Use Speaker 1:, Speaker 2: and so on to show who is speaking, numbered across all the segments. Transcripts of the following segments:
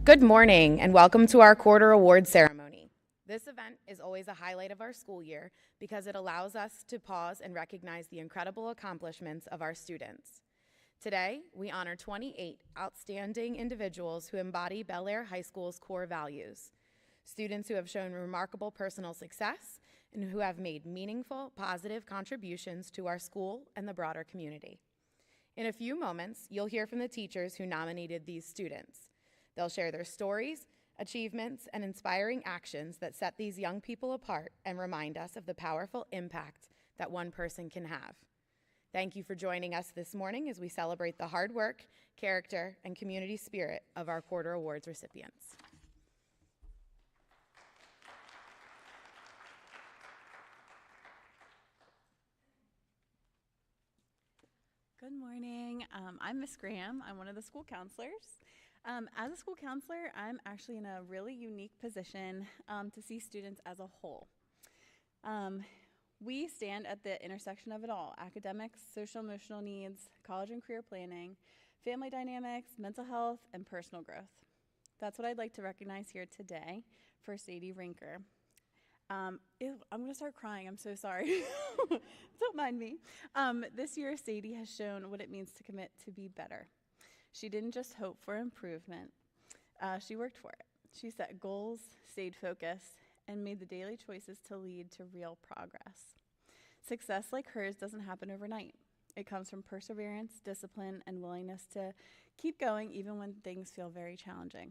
Speaker 1: Good morning and welcome to our quarter award ceremony. This event is always a highlight of our school year because it allows us to pause and recognize the incredible accomplishments of our students. Today, we honor 28 outstanding individuals who embody Bel Air High School's core values. Students who have shown remarkable personal success and who have made meaningful, positive contributions to our school and the broader community. In a few moments, you'll hear from the teachers who nominated these students. They'll share their stories, achievements, and inspiring actions that set these young people apart and remind us of the powerful impact that one person can have. Thank you for joining us this morning as we celebrate the hard work, character, and community spirit of our quarter awards recipients.
Speaker 2: Good morning. I'm Miss Graham. I'm one of the school counselors. As a school counselor, I'm actually in a really unique position to see students as a whole. We stand at the intersection of it all: academics, social emotional needs, college and career planning, family dynamics, mental health, and personal growth. That's what I'd like to recognize here today for Sadie Rinker. I'm going to start crying. I'm so sorry. Don't mind me. This year, Sadie has shown what it means to commit to be better. She didn't just hope for improvement. She worked for it. She set goals, stayed focused, and made the daily choices to lead to real progress. Success like hers doesn't happen overnight. It comes from perseverance, discipline, and willingness to keep going even when things feel very challenging.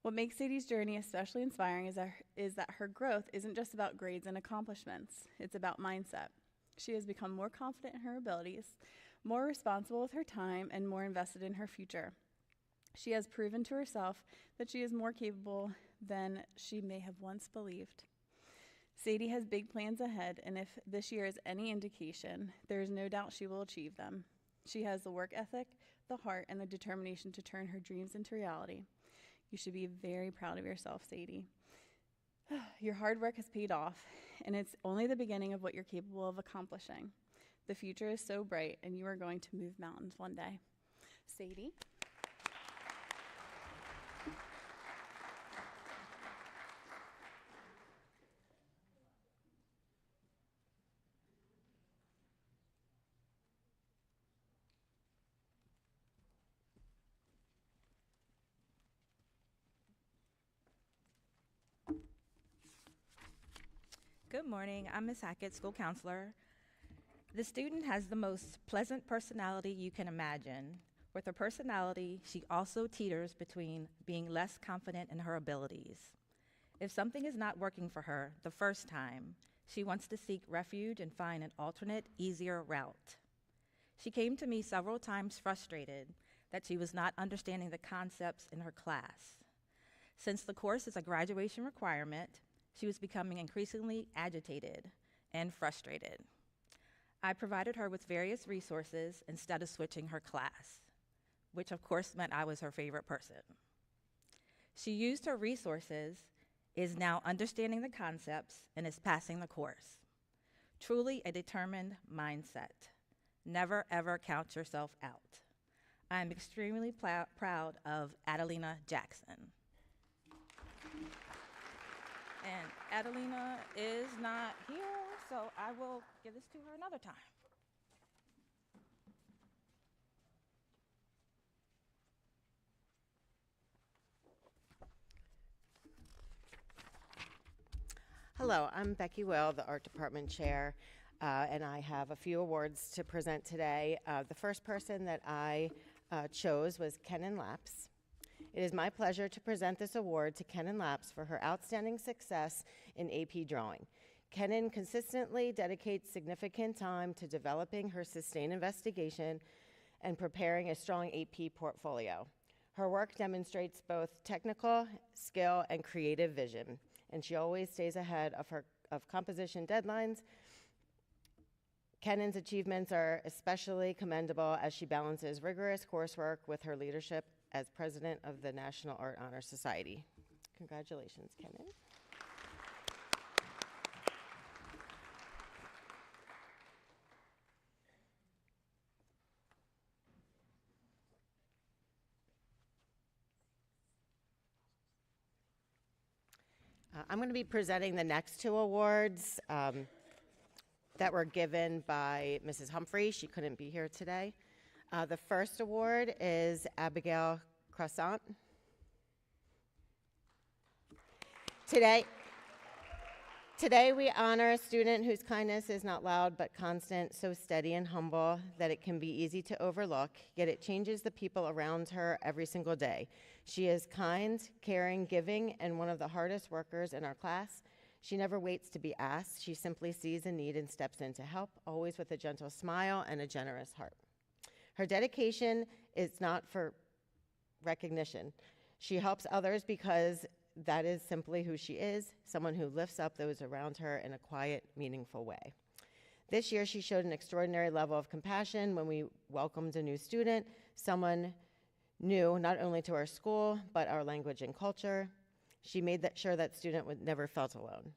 Speaker 2: What makes Sadie's journey especially inspiring is that her growth isn't just about grades and accomplishments. It's about mindset. She has become more confident in her abilities, more responsible with her time, and more invested in her future. She has proven to herself that she is more capable than she may have once believed. Sadie has big plans ahead, and if this year is any indication, there is no doubt she will achieve them. She has the work ethic, the heart, and the determination to turn her dreams into reality. You should be very proud of yourself, Sadie. Your hard work has paid off, and it's only the beginning of what you're capable of accomplishing. The future is so bright, and you are going to move mountains one day. Sadie?
Speaker 3: Good morning. I'm Ms. Hackett, school counselor. The student has the most pleasant personality you can imagine. With her personality, she also teeters between being less confident in her abilities. If something is not working for her the first time, she wants to seek refuge and find an alternate, easier route. She came to me several times frustrated that she was not understanding the concepts in her class. Since the course is a graduation requirement, she was becoming increasingly agitated and frustrated. I provided her with various resources instead of switching her class, which of course meant I was her favorite person. She used her resources, is now understanding the concepts, and is passing the course. Truly a determined mindset. Never ever count yourself out. I am extremely proud of Adelina Jackson. And Adelina is not here, so I will give this to her another time.
Speaker 4: Hello, I'm Becky Will, the Art Department Chair, and I have a few awards to present today. The first person that I chose was Kenan Laps. It is my pleasure to present this award to Kenan Laps for her outstanding success in AP Drawing. Kenan consistently dedicates significant time to developing her sustained investigation and preparing a strong AP portfolio. Her work demonstrates both technical skill and creative vision, and she always stays ahead of composition deadlines. Kenan's achievements are especially commendable as she balances rigorous coursework with her leadership as president of the National Art Honor Society. Congratulations, Kenan. I'm going to be presenting the next two awards that were given by Mrs. Humphrey. She couldn't be here today. The first award is Abigail Croissant. Today we honor a student whose kindness is not loud but constant, so steady and humble that it can be easy to overlook, yet it changes the people around her every single day. She is kind, caring, giving, and one of the hardest workers in our class. She never waits to be asked. She simply sees a need and steps in to help, always with a gentle smile and a generous heart. Her dedication is not for recognition. She helps others because that is simply who she is, someone who lifts up those around her in a quiet, meaningful way. This year, she showed an extraordinary level of compassion when we welcomed a new student, someone new not only to our school, but our language and culture. She made sure that student never felt alone.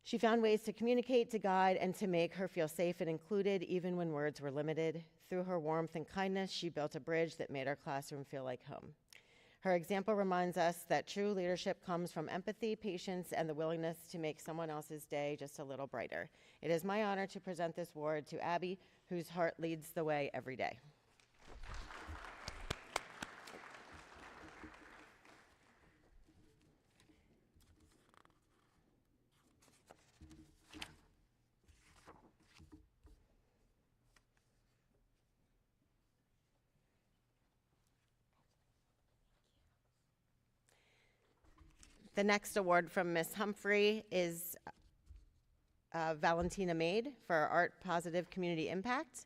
Speaker 4: She found ways to communicate, to guide, and to make her feel safe and included, even when words were limited. Through her warmth and kindness, she built a bridge that made our classroom feel like home. Her example reminds us that true leadership comes from empathy, patience, and the willingness to make someone else's day just a little brighter. It is my honor to present this award to Abby, whose heart leads the way every day. The next award from Ms. Humphrey is Valentina Maid for Art Positive Community Impact.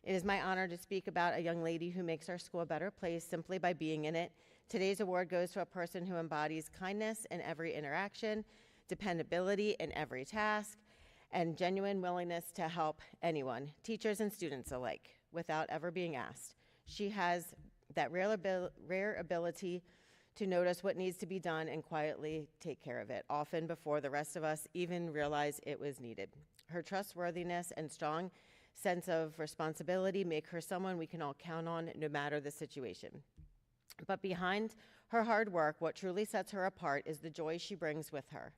Speaker 4: It is my honor to speak about a young lady who makes our school a better place simply by being in it. Today's award goes to a person who embodies kindness in every interaction, dependability in every task, and genuine willingness to help anyone, teachers and students alike, without ever being asked. She has that rare ability to notice what needs to be done and quietly take care of it, often before the rest of us even realize it was needed. Her trustworthiness and strong sense of responsibility make her someone we can all count on no matter the situation. But behind her hard work, what truly sets her apart is the joy she brings with her.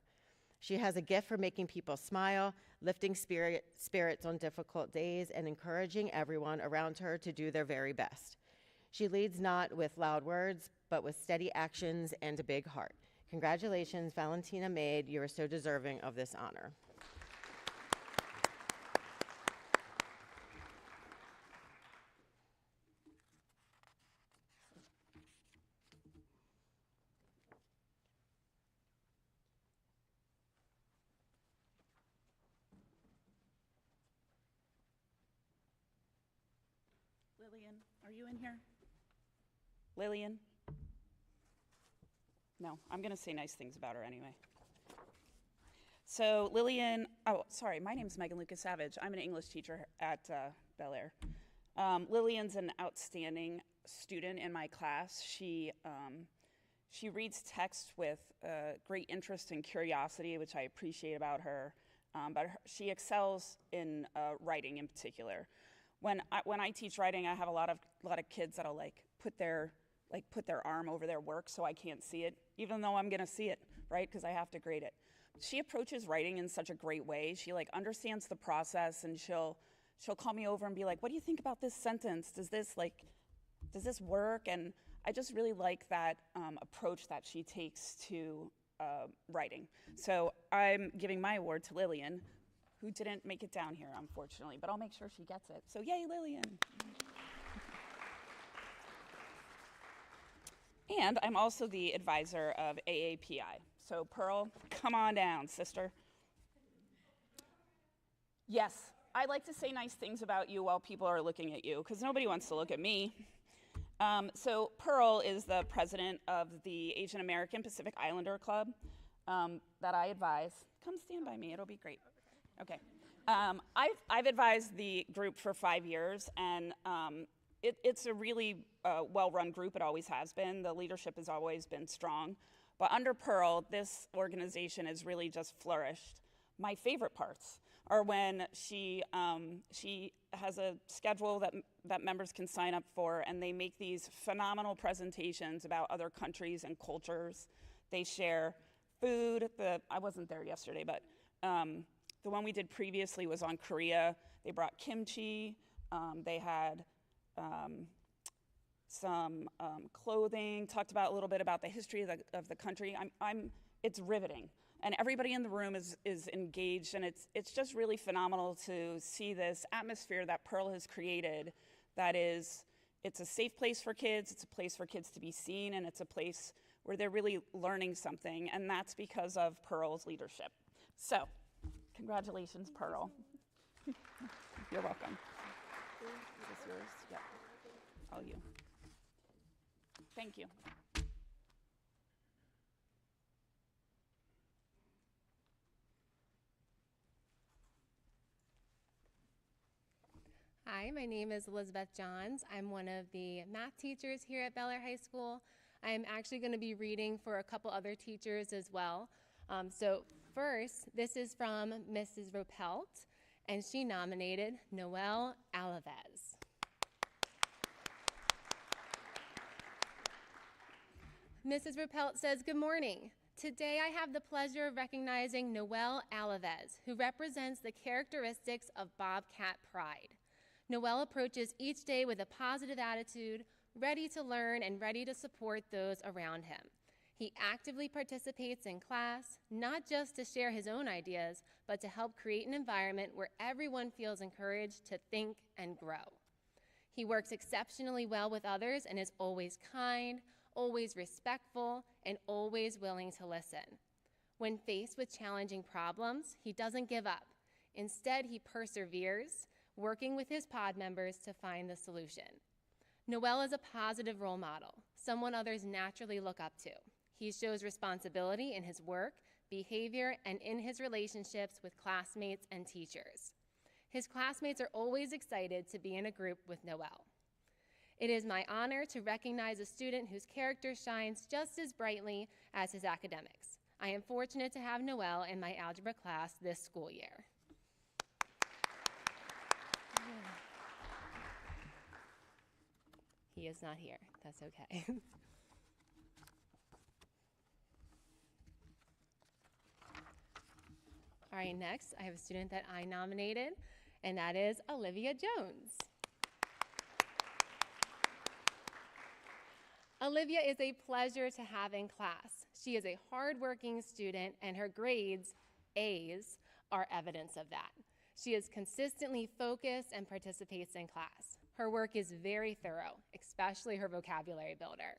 Speaker 4: She has a gift for making people smile, lifting spirits on difficult days, and encouraging everyone around her to do their very best. She leads not with loud words, but with steady actions and a big heart. Congratulations, Valentina Maid. You are so deserving of this honor.
Speaker 5: Lillian, are you in here? Lillian? No, I'm going to say nice things about her anyway. So Lillian, oh, sorry, my name's Megan Lucas Savage. I'm an English teacher at Bel Air. Lillian's an outstanding student in my class. She reads text with great interest and curiosity, which I appreciate about her. She excels in writing in particular. When I teach writing, I have a lot of kids that'll put their arm over their work so I can't see it, even though I'm gonna see it, right? Because I have to grade it. She approaches writing in such a great way. She understands the process, and she'll call me over and be like, "What do you think about this sentence? Does this work?" And I just really like that approach that she takes to writing. So I'm giving my award to Lillian, who didn't make it down here, unfortunately, but I'll make sure she gets it. So yay, Lillian. And I'm also the advisor of AAPI. So Pearl, come on down, sister. Yes, I like to say nice things about you while people are looking at you, because nobody wants to look at me. So Pearl is the president of the Asian American Pacific Islander Club that I advise. Come stand by me, it'll be great. Okay. I've advised the group for 5 years, and it's a really well-run group. It always has been. The leadership has always been strong. But under Pearl, this organization has really just flourished. My favorite parts are when she has a schedule that members can sign up for, and they make these phenomenal presentations about other countries and cultures. They share food. I wasn't there yesterday, but the one we did previously was on Korea. They brought kimchi. They had some clothing, talked about a little bit about the history of the country. It's riveting. And everybody in the room is engaged, and it's just really phenomenal to see this atmosphere that Pearl has created. It's a safe place for kids, it's a place for kids to be seen, and it's a place where they're really learning something, and that's because of Pearl's leadership. So, congratulations, Pearl. You're welcome. Is this yours? Yeah. All you. Thank you.
Speaker 6: Hi, my name is Elizabeth Johns. I'm one of the math teachers here at Bel Air High School. I'm actually going to be reading for a couple other teachers as well. So first, this is from Mrs. Ropelt, and she nominated Noelle Alavez. Mrs. Ropelt says, "Good morning. Today I have the pleasure of recognizing Noelle Alavez, who represents the characteristics of Bobcat pride. Noelle approaches each day with a positive attitude, ready to learn and ready to support those around him. He actively participates in class, not just to share his own ideas, but to help create an environment where everyone feels encouraged to think and grow. He works exceptionally well with others and is always kind, always respectful, and always willing to listen. When faced with challenging problems, he doesn't give up. Instead, he perseveres, working with his pod members to find the solution. Noelle is a positive role model, someone others naturally look up to. He shows responsibility in his work, behavior, and in his relationships with classmates and teachers. His classmates are always excited to be in a group with Noelle. It is my honor to recognize a student whose character shines just as brightly as his academics. I am fortunate to have Noelle in my algebra class this school year." He is not here. That's okay. All right, next, I have a student that I nominated, and that is Olivia Jones. Olivia is a pleasure to have in class. She is a hardworking student, and her grades, A's, are evidence of that. She is consistently focused and participates in class. Her work is very thorough, especially her vocabulary builder.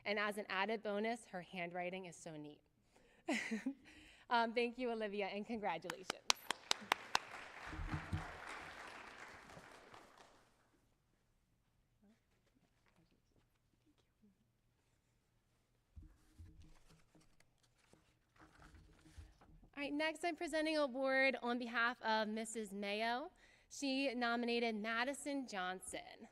Speaker 6: And as an added bonus, her handwriting is so neat. Thank you, Olivia, and congratulations. All right, next I'm presenting an award on behalf of Mrs. Mayo. She nominated Madison Johnson.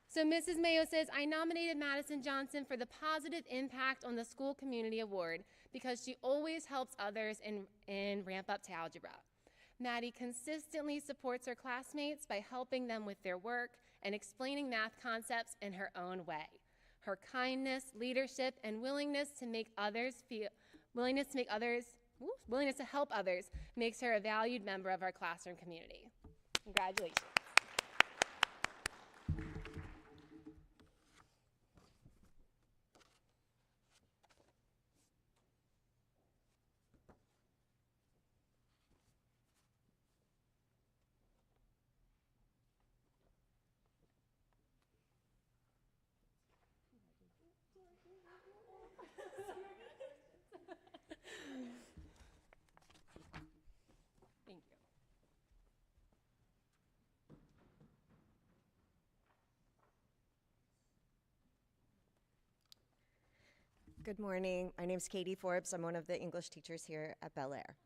Speaker 6: So Mrs. Mayo says, "I nominated Madison Johnson for the Positive Impact on the School Community Award because she always helps others in Ramp Up to Algebra. Maddie consistently supports her classmates by helping them with their work and explaining math concepts in her own way. Her kindness, leadership, and willingness to help others makes her a valued member of our classroom community." Congratulations. Thank you.
Speaker 7: Good morning. My name is Katie Forbes. I'm one of the English teachers here at Bel Air.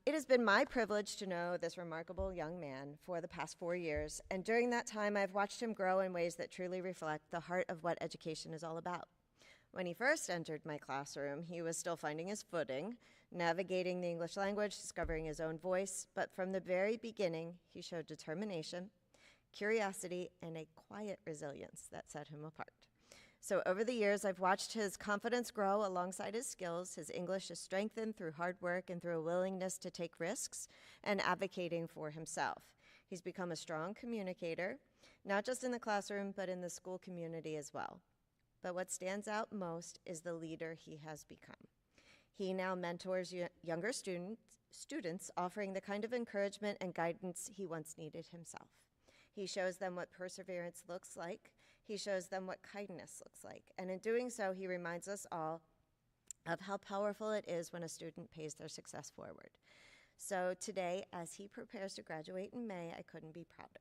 Speaker 7: It has been my privilege to know this remarkable young man for the past 4 years, and during that time I've watched him grow in ways that truly reflect the heart of what education is all about. When he first entered my classroom, he was still finding his footing, navigating the English language, discovering his own voice, but from the very beginning, he showed determination, curiosity, and a quiet resilience that set him apart. So over the years, I've watched his confidence grow alongside his skills. His English is strengthened through hard work and through a willingness to take risks and advocating for himself. He's become a strong communicator, not just in the classroom, but in the school community as well. But what stands out most is the leader he has become. He now mentors younger students, offering the kind of encouragement and guidance he once needed himself. He shows them what perseverance looks like. He shows them what kindness looks like. And in doing so, he reminds us all of how powerful it is when a student pays their success forward. So today, as he prepares to graduate in May, I couldn't be prouder.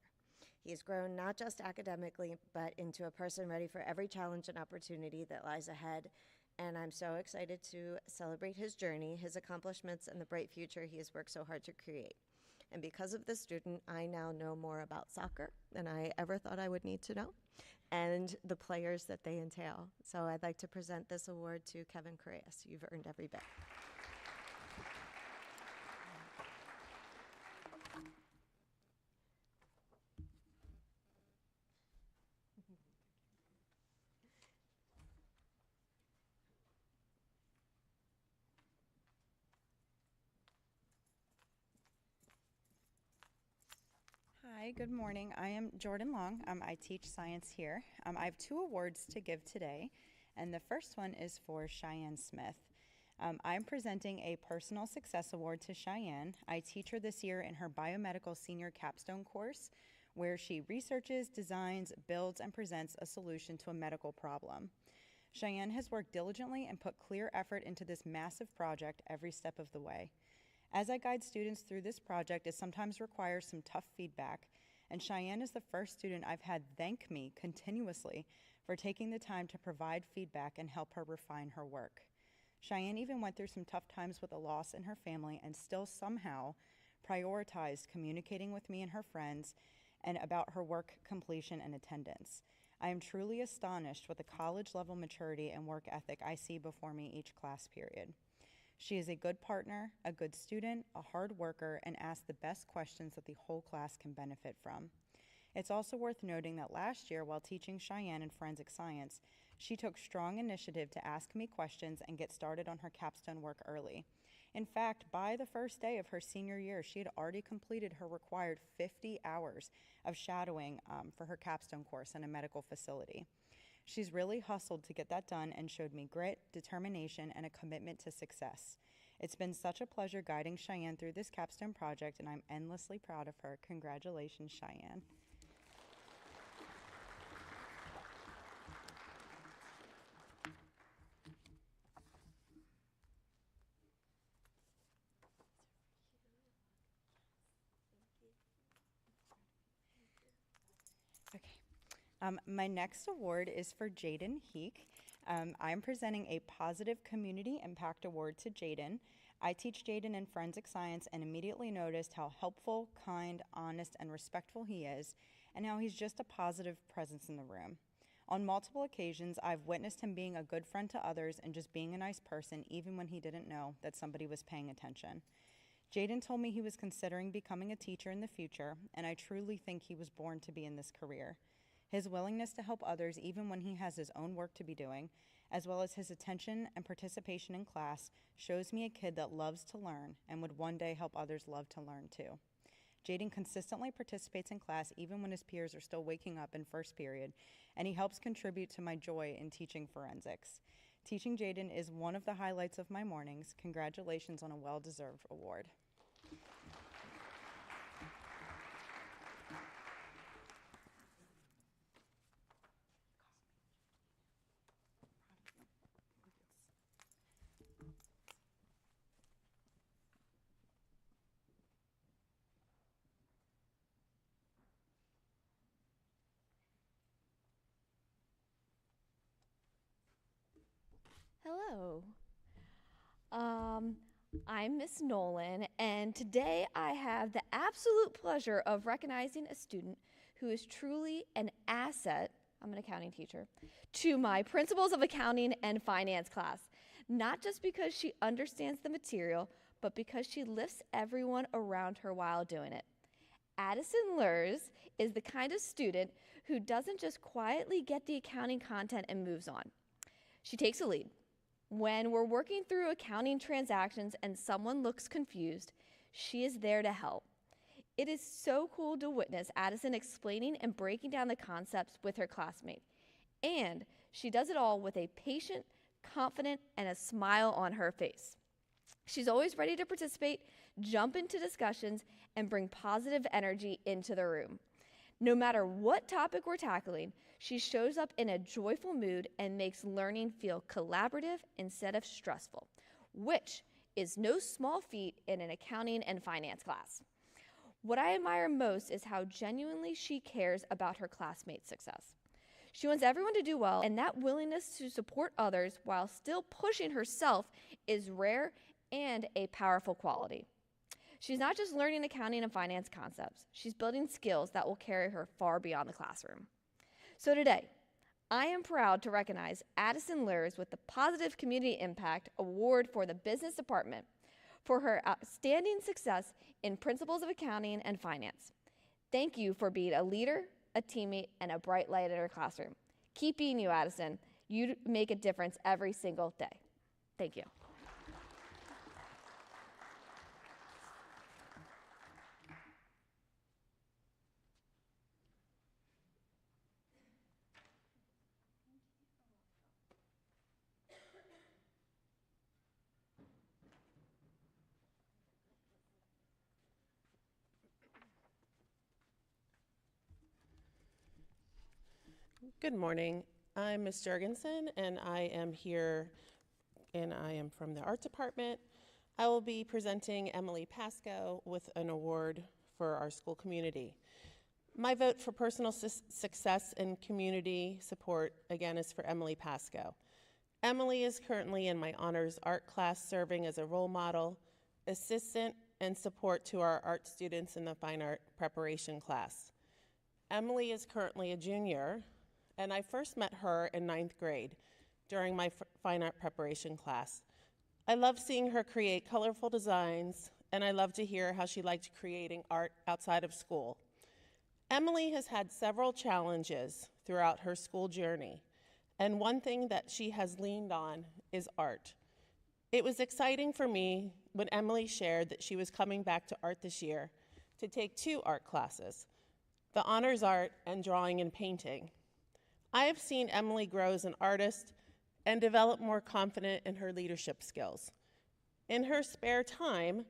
Speaker 7: He has grown not just academically, but into a person ready for every challenge and opportunity that lies ahead. And I'm so excited to celebrate his journey, his accomplishments, and the bright future he has worked so hard to create. And because of this student, I now know more about soccer than I ever thought I would need to know, and the players that they entail. So I'd like to present this award to Kevin Correas. You've earned every bit.
Speaker 8: Hi, good morning. I am Jordan Long. I teach science here. I have 2 awards to give today, and the first one is for Cheyenne Smith. I'm presenting a Personal Success Award to Cheyenne. I teach her this year in her Biomedical Senior Capstone course, where she researches, designs, builds, and presents a solution to a medical problem. Cheyenne has worked diligently and put clear effort into this massive project every step of the way. As I guide students through this project, it sometimes requires some tough feedback, and Cheyenne is the first student I've had thank me continuously for taking the time to provide feedback and help her refine her work. Cheyenne even went through some tough times with a loss in her family and still somehow prioritized communicating with me and her friends and about her work completion and attendance. I am truly astonished with the college-level maturity and work ethic I see before me each class period. She is a good partner, a good student, a hard worker, and asks the best questions that the whole class can benefit from. It's also worth noting that last year, while teaching Cheyenne in forensic science, she took strong initiative to ask me questions and get started on her capstone work early. In fact, by the first day of her senior year, she had already completed her required 50 hours of shadowing for her capstone course in a medical facility. She's really hustled to get that done and showed me grit, determination, and a commitment to success. It's been such a pleasure guiding Cheyenne through this capstone project, and I'm endlessly proud of her. Congratulations, Cheyenne. My next award is for Jaden Heek. I'm presenting a Positive Community Impact Award to Jaden. I teach Jaden in forensic science and immediately noticed how helpful, kind, honest, and respectful he is, and how he's just a positive presence in the room. On multiple occasions, I've witnessed him being a good friend to others and just being a nice person, even when he didn't know that somebody was paying attention. Jaden told me he was considering becoming a teacher in the future, and I truly think he was born to be in this career. His willingness to help others even when he has his own work to be doing, as well as his attention and participation in class, shows me a kid that loves to learn and would one day help others love to learn too. Jaden consistently participates in class even when his peers are still waking up in first period, and he helps contribute to my joy in teaching forensics. Teaching Jaden is one of the highlights of my mornings. Congratulations on a well-deserved award.
Speaker 9: Hello. I'm Miss Nolan, and today I have the absolute pleasure of recognizing a student who is truly an asset, I'm an accounting teacher, to my Principles of Accounting and Finance class. Not just because she understands the material, but because she lifts everyone around her while doing it. Addison Lurs is the kind of student who doesn't just quietly get the accounting content and moves on. She takes a lead. When we're working through accounting transactions and someone looks confused, she is there to help. It is so cool to witness Addison explaining and breaking down the concepts with her classmate. And she does it all with a patient, confident, and a smile on her face. She's always ready to participate, jump into discussions, and bring positive energy into the room. No matter what topic we're tackling, she shows up in a joyful mood and makes learning feel collaborative instead of stressful, which is no small feat in an accounting and finance class. What I admire most is how genuinely she cares about her classmates' success. She wants everyone to do well, and that willingness to support others while still pushing herself is rare and a powerful quality. She's not just learning accounting and finance concepts, she's building skills that will carry her far beyond the classroom. So today, I am proud to recognize Addison Lurs with the Positive Community Impact Award for the Business Department for her outstanding success in Principles of Accounting and Finance. Thank you for being a leader, a teammate, and a bright light in our classroom. Keep being you, Addison. You make a difference every single day. Thank you.
Speaker 10: Good morning. I'm Ms. Jurgensen, and I am here, and I am from the art department. I will be presenting Emily Pasco with an award for our school community. My vote for personal success and community support, again, is for Emily Pasco. Emily is currently in my honors art class, serving as a role model, assistant, and support to our art students in the fine art preparation class. Emily is currently a junior, and I first met her in 9th grade during my fine art preparation class. I love seeing her create colorful designs, and I love to hear how she liked creating art outside of school. Emily has had several challenges throughout her school journey, and one thing that she has leaned on is art. It was exciting for me when Emily shared that she was coming back to art this year to take 2 art classes, the honors art and drawing and painting. I have seen Emily grow as an artist and develop more confident in her leadership skills. In her spare time,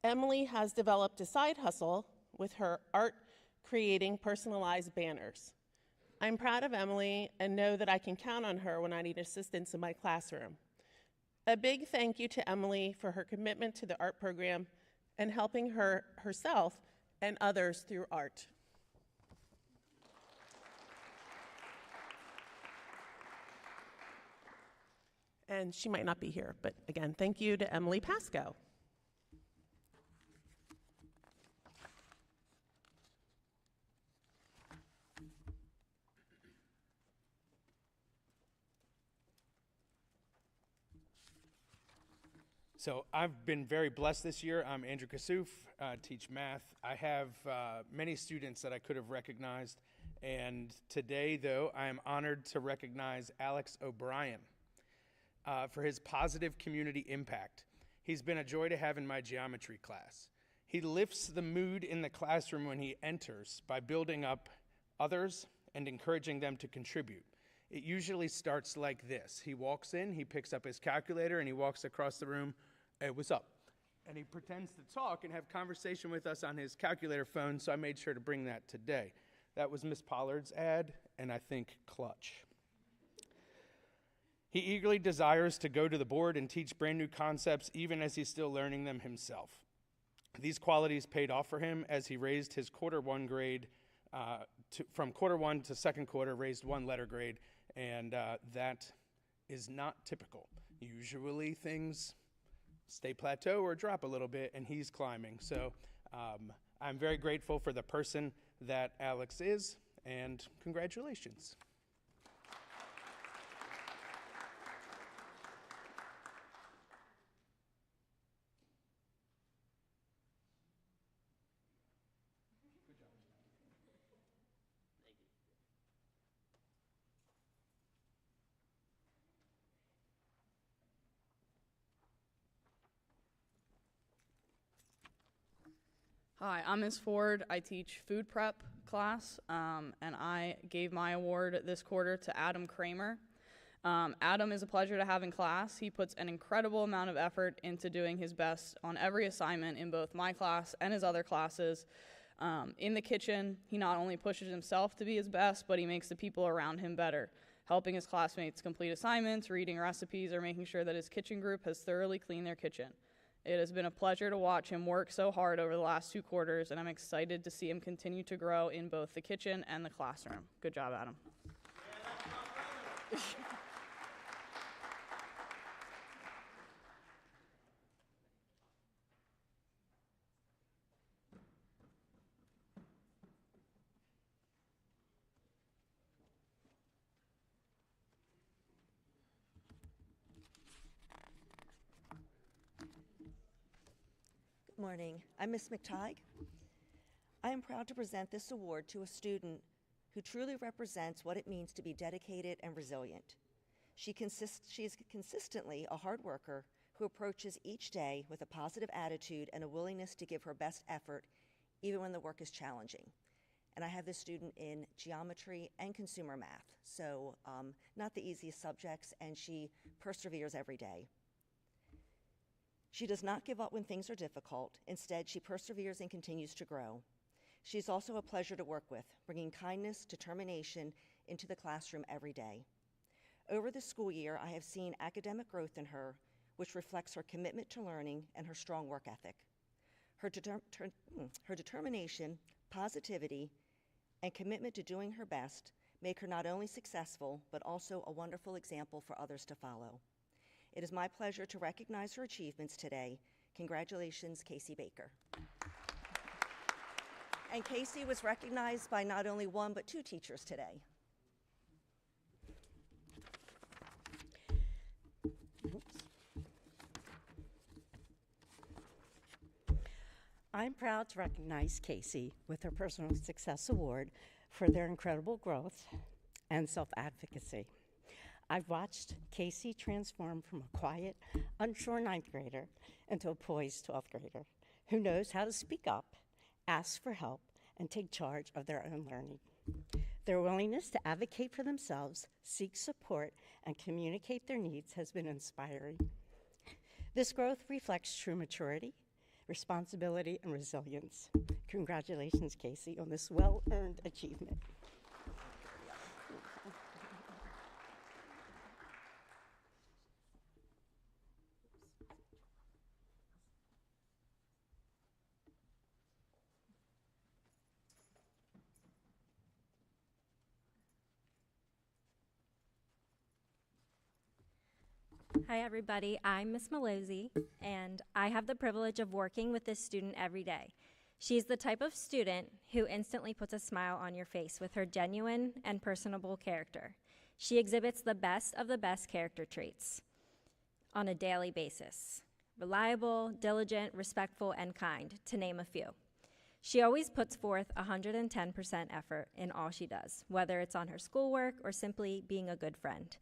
Speaker 10: Emily has developed a side hustle with her art creating personalized banners. I'm proud of Emily and know that I can count on her when I need assistance in my classroom. A big thank you to Emily for her commitment to the art program and helping herself and others through art. And she might not be here, but again, thank you to Emily Pasco.
Speaker 11: So I've been very blessed this year. I'm Andrew Kassouf, teach math. I have many students that I could have recognized. And today, though, I am honored to recognize Alex O'Brien for his positive community impact. He's been a joy to have in my geometry class. He lifts the mood in the classroom when he enters by building up others and encouraging them to contribute. It usually starts like this. He walks in, he picks up his calculator, and he walks across the room. Hey, what's up? And he pretends to talk and have conversation with us on his calculator phone, so I made sure to bring that today. That was Miss Pollard's ad, and I think clutch. He eagerly desires to go to the board and teach brand new concepts, even as he's still learning them himself. These qualities paid off for him as he raised his quarter 1 grade, from quarter 1 to second quarter, raised 1 letter grade, and that is not typical. Usually things stay plateau or drop a little bit, and he's climbing. So I'm very grateful for the person that Alex is, and congratulations.
Speaker 12: Hi, I'm Ms. Ford. I teach food prep class, and I gave my award this quarter to Adam Kramer. Adam is a pleasure to have in class. He puts an incredible amount of effort into doing his best on every assignment in both my class and his other classes. In the kitchen, he not only pushes himself to be his best, but he makes the people around him better, helping his classmates complete assignments, reading recipes, or making sure that his kitchen group has thoroughly cleaned their kitchen. It has been a pleasure to watch him work so hard over the last 2 quarters, and I'm excited to see him continue to grow in both the kitchen and the classroom. Good job, Adam.
Speaker 13: Good morning. I'm Ms. McTighe. I am proud to present this award to a student who truly represents what it means to be dedicated and resilient. She is consistently a hard worker who approaches each day with a positive attitude and a willingness to give her best effort even when the work is challenging. And I have this student in geometry and consumer math, so not the easiest subjects, and she perseveres every day. She does not give up when things are difficult. Instead, she perseveres and continues to grow. She's also a pleasure to work with, bringing kindness, determination into the classroom every day. Over the school year, I have seen academic growth in her, which reflects her commitment to learning and her strong work ethic. Her determination, positivity, and commitment to doing her best make her not only successful, but also a wonderful example for others to follow. It is my pleasure to recognize her achievements today. Congratulations, Casey Baker. And Casey was recognized by not only 1, but 2 teachers today.
Speaker 14: I'm proud to recognize Casey with her Personal Success Award for their incredible growth and self-advocacy. I've watched Casey transform from a quiet, unsure 9th grader into a poised 12th grader who knows how to speak up, ask for help, and take charge of their own learning. Their willingness to advocate for themselves, seek support, and communicate their needs has been inspiring. This growth reflects true maturity, responsibility, and resilience. Congratulations, Casey, on this well-earned achievement.
Speaker 15: Hi everybody, I'm Miss Malozzi, and I have the privilege of working with this student every day. She's the type of student who instantly puts a smile on your face with her genuine and personable character. She exhibits the best of the best character traits on a daily basis. Reliable, diligent, respectful, and kind, to name a few. She always puts forth 110% effort in all she does, whether it's on her schoolwork or simply being a good friend.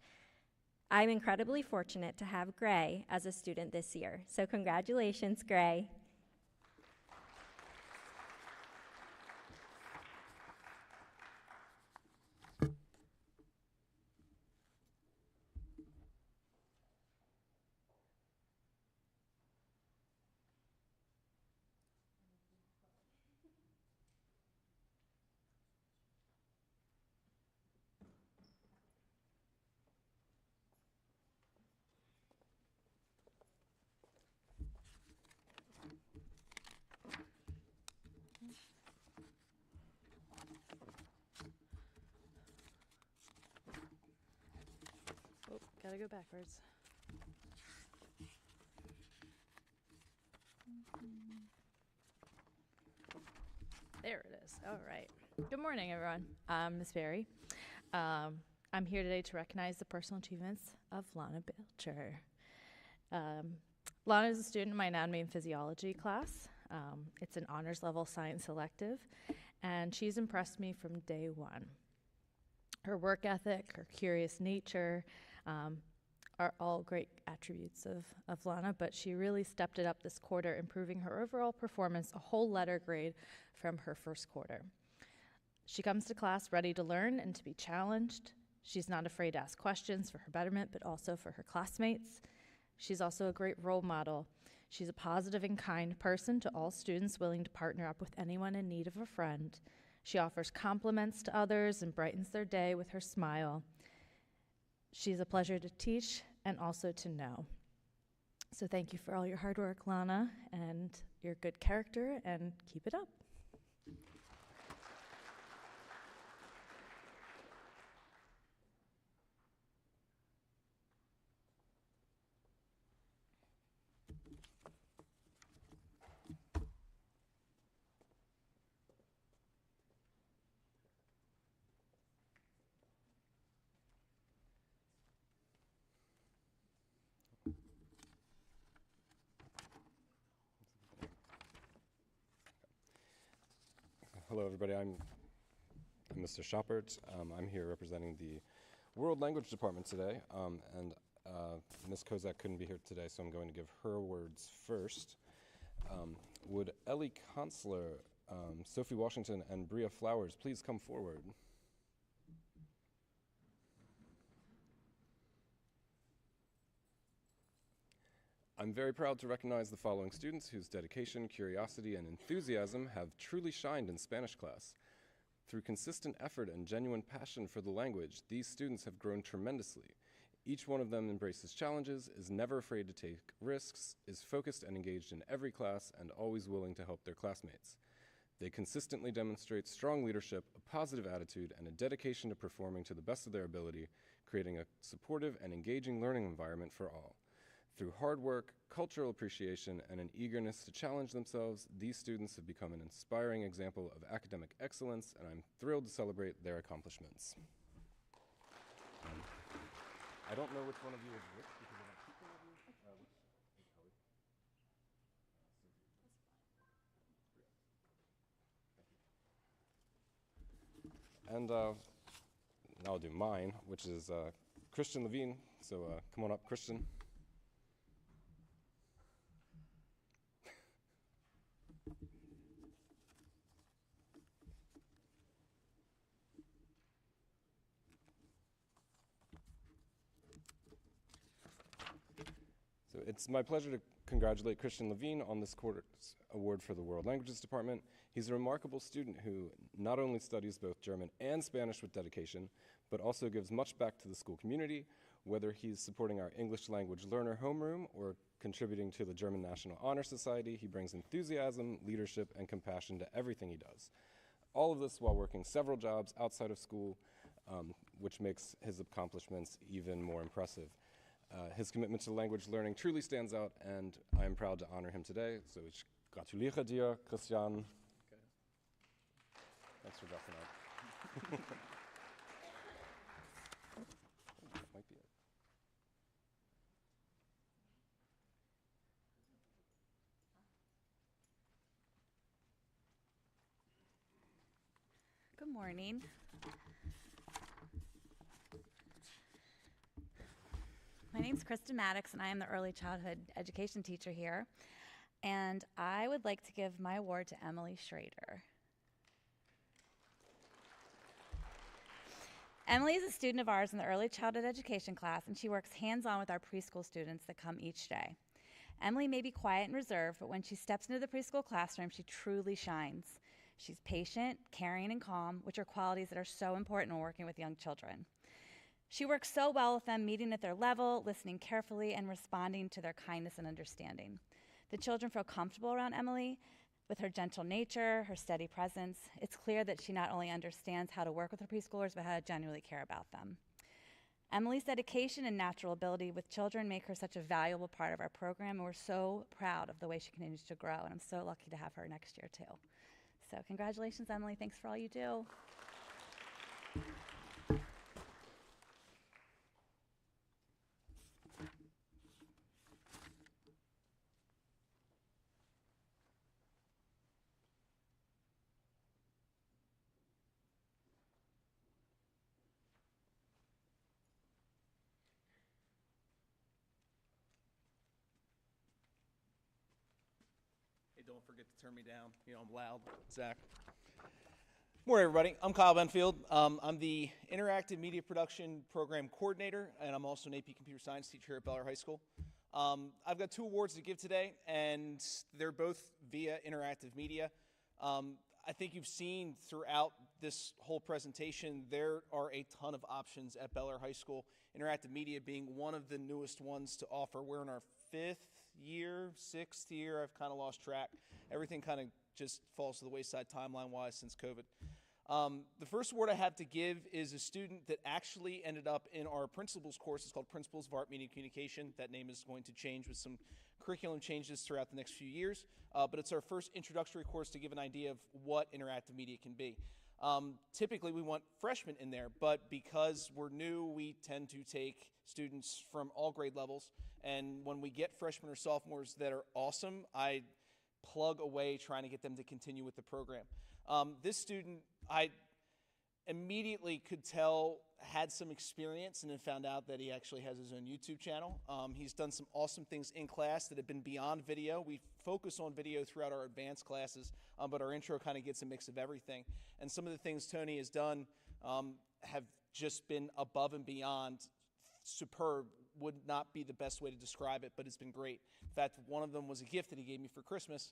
Speaker 15: I'm incredibly fortunate to have Gray as a student this year, so congratulations, Gray.
Speaker 2: Gotta go backwards. There it is. All right. Good morning, everyone. I'm Miss Berry. I'm here today to recognize the personal achievements of Lana Belcher. Lana is a student in my anatomy and physiology class. It's an honors level science elective, and she's impressed me from day one. Her work ethic, her curious nature,
Speaker 16: are all great attributes of Lana, but she really stepped it up this quarter, improving her overall performance a whole letter grade from her first quarter. She comes to class ready to learn and to be challenged. She's not afraid to ask questions for her betterment, but also for her classmates. She's also a great role model. She's a positive and kind person to all students, willing to partner up with anyone in need of a friend. She offers compliments to others and brightens their day with her smile. She's a pleasure to teach and also to know. So thank you for all your hard work, Lana, and your good character, and keep it up.
Speaker 17: Hello, everybody. I'm Mr. Shoppert. I'm here representing the World Language Department today, and Ms. Kozak couldn't be here today, so I'm going to give her words first. Would Ellie Consular, Sophie Washington, and Bria Flowers please come forward? I'm very proud to recognize the following students whose dedication, curiosity, and enthusiasm have truly shined in Spanish class. Through consistent effort and genuine passion for the language, these students have grown tremendously. Each one of them embraces challenges, is never afraid to take risks, is focused and engaged in every class, and always willing to help their classmates. They consistently demonstrate strong leadership, a positive attitude, and a dedication to performing to the best of their ability, creating a supportive and engaging learning environment for all. Through hard work, cultural appreciation, and an eagerness to challenge themselves, these students have become an inspiring example of academic excellence, and I'm thrilled to celebrate their accomplishments. I don't know which one of you is which, because I don't keep one of you. Which is Ellie? And now I'll do mine, which is Christian Levine. So come on up, Christian. So it's my pleasure to congratulate Christian Levine on this quarter's award for the World Languages Department. He's a remarkable student who not only studies both German and Spanish with dedication, but also gives much back to the school community, whether he's supporting our English language learner homeroom or contributing to the German National Honor Society. He brings enthusiasm, leadership, and compassion to everything he does. All of this while working several jobs outside of school, which makes his accomplishments even more impressive. His commitment to language learning truly stands out, and I am proud to honor him today. So ich gratuliere dir, Christian. Okay. Thanks for dressing up. That might be it.
Speaker 2: Good morning. My name's Kristen Maddox, and I am the early childhood education teacher here. And I would like to give my award to Emily Schrader. Emily is a student of ours in the early childhood education class, and she works hands-on with our preschool students that come each day. Emily may be quiet and reserved, but when she steps into the preschool classroom, she truly shines. She's patient, caring, and calm, which are qualities that are so important when working with young children. She works so well with them, meeting at their level, listening carefully, and responding to their kindness and understanding. The children feel comfortable around Emily with her gentle nature, her steady presence. It's clear that she not only understands how to work with her preschoolers, but how to genuinely care about them. Emily's dedication and natural ability with children make her such a valuable part of our program, and we're so proud of the way she continues to grow, and I'm so lucky to have her next year, too. So congratulations, Emily. Thanks for all you do.
Speaker 18: don't forget to turn me down. You know, I'm loud. Zach. Morning, everybody. I'm Kyle Benfield. I'm the Interactive Media Production Program Coordinator, and I'm also an AP Computer Science teacher here at Bel Air High School. I've got 2 awards to give today, and they're both via interactive media. I think you've seen throughout this whole presentation, there are a ton of options at Bel Air High School, interactive media being one of the newest ones to offer. We're in our 5th year, 6th year, I've kind of lost track. Everything kind of just falls to the wayside timeline-wise since COVID. The first award I have to give is a student that actually ended up in our principals course. It's called Principles of Art, Media, and Communication. That name is going to change with some curriculum changes throughout the next few years, but it's our first introductory course to give an idea of what interactive media can be. Typically, we want freshmen in there, but because we're new, we tend to take students from all grade levels, and when we get freshmen or sophomores that are awesome, I plug away trying to get them to continue with the program. This student, I immediately could tell had some experience, and then found out that he actually has his own YouTube channel. He's done some awesome things in class that have been beyond video. We focus on video throughout our advanced classes, but our intro kind of gets a mix of everything. And some of the things Tony has done have just been above and beyond superb. Would not be the best way to describe it, but it's been great. In fact, one of them was a gift that he gave me for Christmas.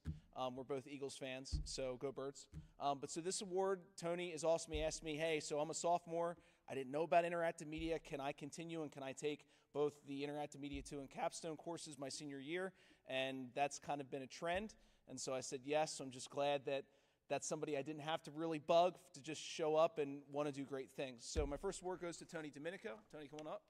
Speaker 18: We're both Eagles fans, so go Birds. But so this award, Tony is awesome. He asked me, hey, so I'm a sophomore. I didn't know about interactive media. Can I continue and can I take both the Interactive Media 2 and Capstone courses my senior year? And that's kind of been a trend. And so I said yes. So I'm just glad that that's somebody I didn't have to really bug to just show up and want to do great things. So my first award goes to Tony Domenico. Tony, come on up.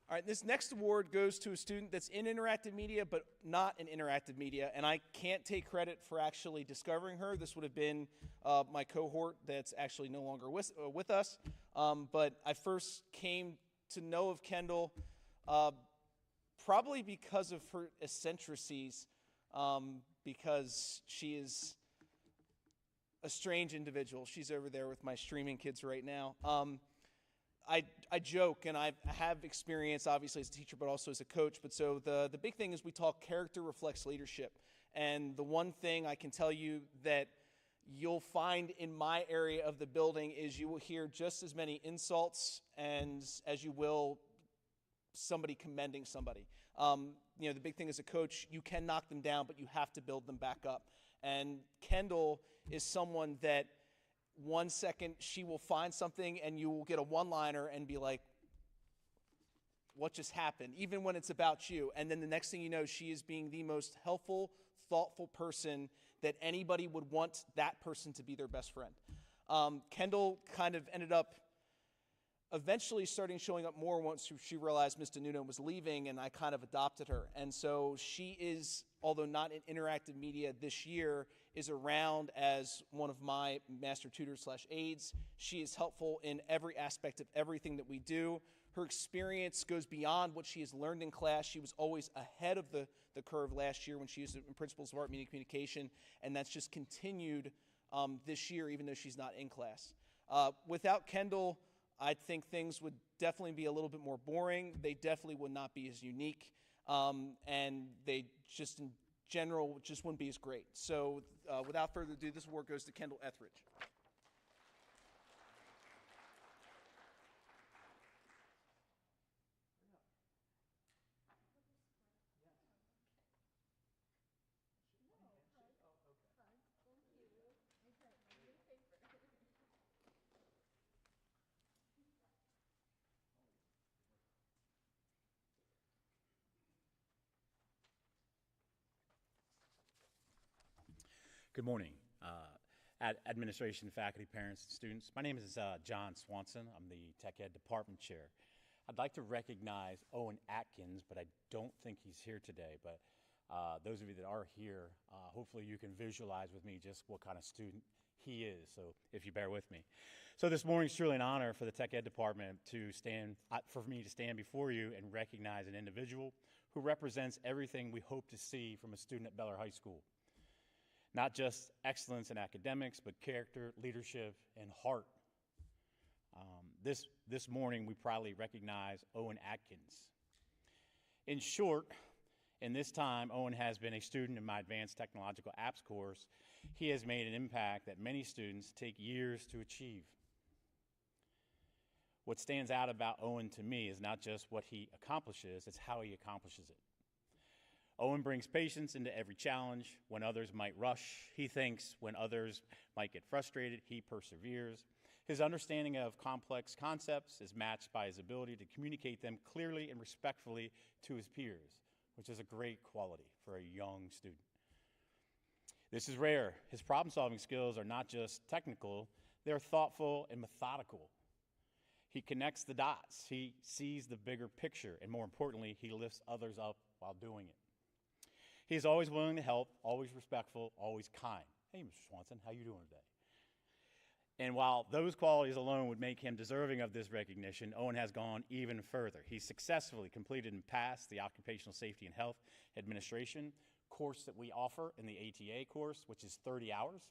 Speaker 18: All right, this next award goes to a student that's in interactive media, but not in interactive media, and I can't take credit for actually discovering her. This would have been my cohort that's actually no longer with us, but I first came to know of Kendall probably because of her eccentricities, because she is a strange individual. She's over there with my streaming kids right now. I joke, and I have experience, obviously, as a teacher, but also as a coach. But so the big thing is we talk character reflects leadership. And the one thing I can tell you that you'll find in my area of the building is you will hear just as many insults as you will somebody commending somebody. You know, the big thing as a coach, you can knock them down, but you have to build them back up. And Kendall is someone that 1 second she will find something and you will get a one-liner and be like, what just happened? Even when it's about you. And then the next thing you know, she is being the most helpful, thoughtful person that anybody would want that person to be their best friend. Kendall kind of ended up eventually starting showing up more once she realized Mr. Nuno was leaving, and I kind of adopted her. And so she is, although not in interactive media this year, is around as one of my master tutors / aides. She is helpful in every aspect of everything that we do. Her experience goes beyond what she has learned in class. She was always ahead of the curve last year when she was in Principles of Art, Media, and Communication, and that's just continued this year, even though she's not in class. Without Kendall, I think things would definitely be a little bit more boring. They definitely would not be as unique, and they just in general just wouldn't be as great. So without further ado, this award goes to Kendall Etheridge.
Speaker 19: Good morning, administration, faculty, parents, and students. My name is John Swanson. I'm the Tech Ed Department Chair. I'd like to recognize Owen Atkins, but I don't think he's here today. But those of you that are here, hopefully you can visualize with me just what kind of student he is, so if you bear with me. So this morning is truly an honor for the Tech Ed Department for me to stand before you and recognize an individual who represents everything we hope to see from a student at Bel Air High School. Not just excellence in academics, but character, leadership, and heart This morning, we proudly recognize Owen Atkins. In short, in this time, Owen has been a student in my Advanced Technological Apps course. He has made an impact that many students take years to achieve. What stands out about Owen to me is not just what he accomplishes, it's how he accomplishes it. Owen brings patience into every challenge. When others might rush, he thinks. When others might get frustrated, he perseveres. His understanding of complex concepts is matched by his ability to communicate them clearly and respectfully to his peers, which is a great quality for a young student. This is rare. His problem-solving skills are not just technical, they're thoughtful and methodical. He connects the dots. He sees the bigger picture, and more importantly, he lifts others up while doing it. He is always willing to help, always respectful, always kind. Hey, Mr. Swanson, how you doing today? And while those qualities alone would make him deserving of this recognition, Owen has gone even further. He successfully completed and passed the Occupational Safety and Health Administration course that we offer in the ATA course, which is 30 hours.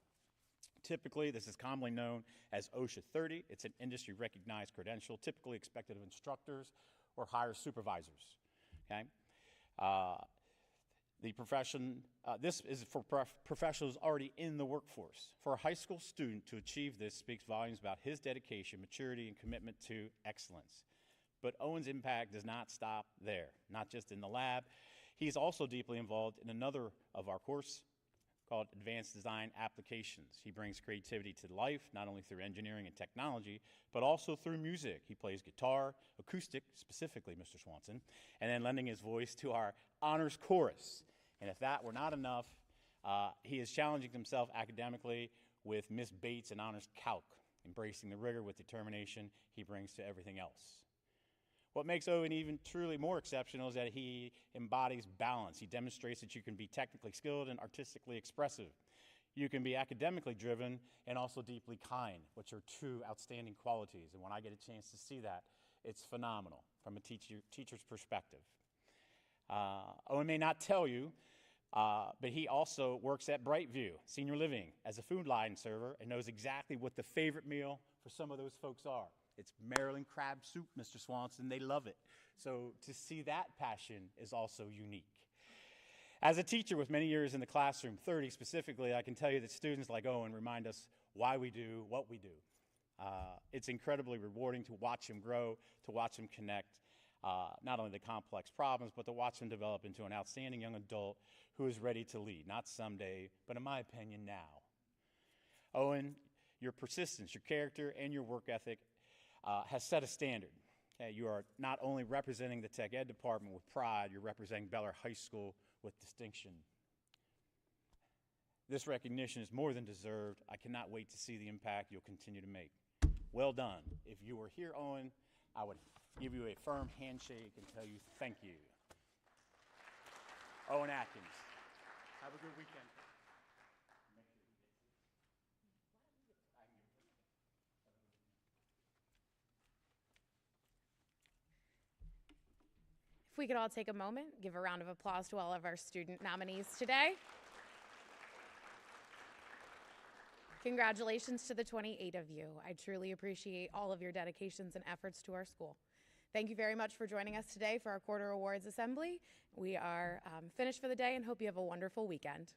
Speaker 19: Typically, this is commonly known as OSHA 30. It's an industry-recognized credential, typically expected of instructors or higher supervisors. Okay? This is for professionals already in the workforce. For a high school student to achieve this speaks volumes about his dedication, maturity, and commitment to excellence. But Owen's impact does not stop there, not just in the lab. He's also deeply involved in another of our course called Advanced Design Applications. He brings creativity to life, not only through engineering and technology, but also through music. He plays guitar, acoustic, specifically, Mr. Swanson, and then lending his voice to our honors chorus. And if that were not enough, he is challenging himself academically with Miss Bates and honors calc, embracing the rigor with determination he brings to everything else. What makes Owen even truly more exceptional is that he embodies balance. He demonstrates that you can be technically skilled and artistically expressive. You can be academically driven and also deeply kind, which are two outstanding qualities. And when I get a chance to see that, it's phenomenal from a teacher's perspective. Owen may not tell you, but he also works at Brightview Senior Living as a food line server and knows exactly what the favorite meal for some of those folks are. It's Maryland crab soup, Mr. Swanson. They love it. So to see that passion is also unique. As a teacher with many years in the classroom, 30 specifically, I can tell you that students like Owen remind us why we do what we do. It's incredibly rewarding to watch him grow, to watch him connect, not only the complex problems, but to watch him develop into an outstanding young adult who is ready to lead, not someday, but in my opinion, now. Owen, your persistence, your character, and your work ethic has set a standard. Okay, you are not only representing the Tech Ed department with pride, you're representing Bel Air High School with distinction. This recognition is more than deserved. I cannot wait to see the impact you'll continue to make. Well done. If you were here, Owen, I would give you a firm handshake and tell you thank you. Owen Atkins, have a good weekend.
Speaker 1: If we could all take a moment, give a round of applause to all of our student nominees today. Congratulations to the 28 of you. I truly appreciate all of your dedications and efforts to our school. Thank you very much for joining us today for our quarter awards assembly. We are finished for the day and hope you have a wonderful weekend.